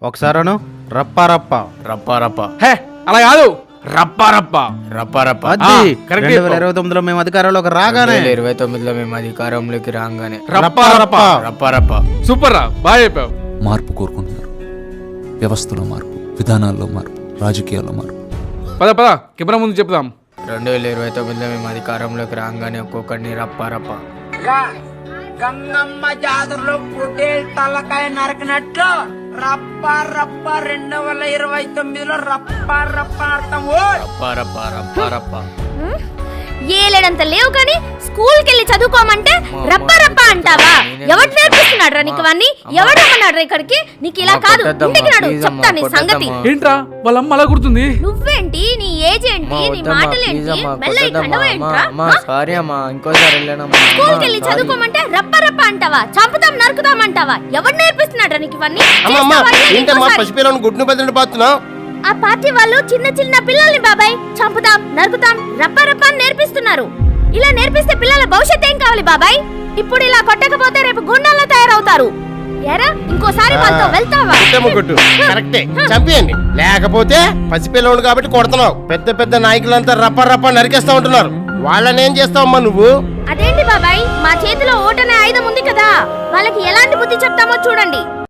ఒకసారను రప్పా రప్ప రప్పా రప్పా. హే అలా కాదు, రప్పా రప్పా. రప్పా రప్పా. అది correct 2029లో మేము అధికారంలోకి రాగానే 2029లో మేము అధికారంలోకి రాగానే రప్పా రప్పా. రప్పా రప్పా. సూపర్ రా, బాగా చెప్పావు. మార్పు కోరుకుంటున్నారు. వ్యవస్థలో మార్పు, విధానాల్లో మార్పు, రాజకీయాల్లో మార్పు. పద పద కెమెరా ముందు చెప్దాం. 2029లో మేము అధికారంలోకి రాగానే ఒక్కొక్కడిని రప్పా రప్పా. గంగమ్మ జాతరలో పుటేల్ తలకాయ నరకినట్టు రప్ప రప్ప 2029లో రప్ప రప్ప అర్థం. రప్పా రప్పా రప్పా రప్పా. ఏలేడంత లేవు కానీ స్కూల్కి వెళ్ళి చదువుకోమంటే రప్ప రప్ప అంటావా? ఎవడు నేర్పిస్తున్నాడు రా నీకు అవన్నీ? ఎవడు రమ్మన్నాడు రా ఇక్కడికి? నీకు ఇలా కాదు, ఇంటికి నాడు చెప్తా నీ సంగతి. ఏంట్రా వాళ్ళ అమ్మ అలా గుర్తుంది? నువ్వేంటి, నీ ఏజ్ ఏంటి, నీ మాటలేంటి, మెల్ల ఈ కండవ ఏంట్రా? సారీ అమ్మా, ఇంకోసారి వెళ్ళానమ్మా. స్కూల్కి వెళ్ళి చదువుకోమంటే రప్ప రప్ప అంటావా? చంపుతాం నరుకుతాం అంటావా? ఎవడు నేర్పిస్తున్నాడు రా నీకు ఇవన్నీ? ఏంటమ్మా పసిపిల్లని గుడ్డును బెదిరి పాతున్నావు? ఆ పార్టీ వాళ్ళు చిన్న చిన్న పిల్లల్ని బాబాయ్ చంపుతాం నరుకుతాం రప్ప రప్ప అని నేర్పిస్తున్నారు. ఇలా నేర్పిస్తే పిల్లల భవిష్యత్ ఏం కావాలి బాబాయ్? ఇప్పుడు ఇలా కొట్టకపోతే రేపు గుండాల్లో తయారవుతారు. ఎరా ఇంకోసారి వాళ్ళతో వెళ్తావా? కొట్టు కరెక్టే, చంపేయండి. లేకపోతే పసిపిల్లడు కాబట్టి కొడుతున్నావు. పెద్ద పెద్ద నాయకులంతా రప్ప రప్ప నరికేస్తా ఉంటున్నారు. వాళ్ళని ఏం చేస్తావమ్మా నువ్వు? అదేంటి బాబాయ్, మా చేతిలో ఓటనే ఆయుధం ఉంది కదా, వాళ్ళకి ఎలాంటి బుద్ధి చెప్తామో చూడండి.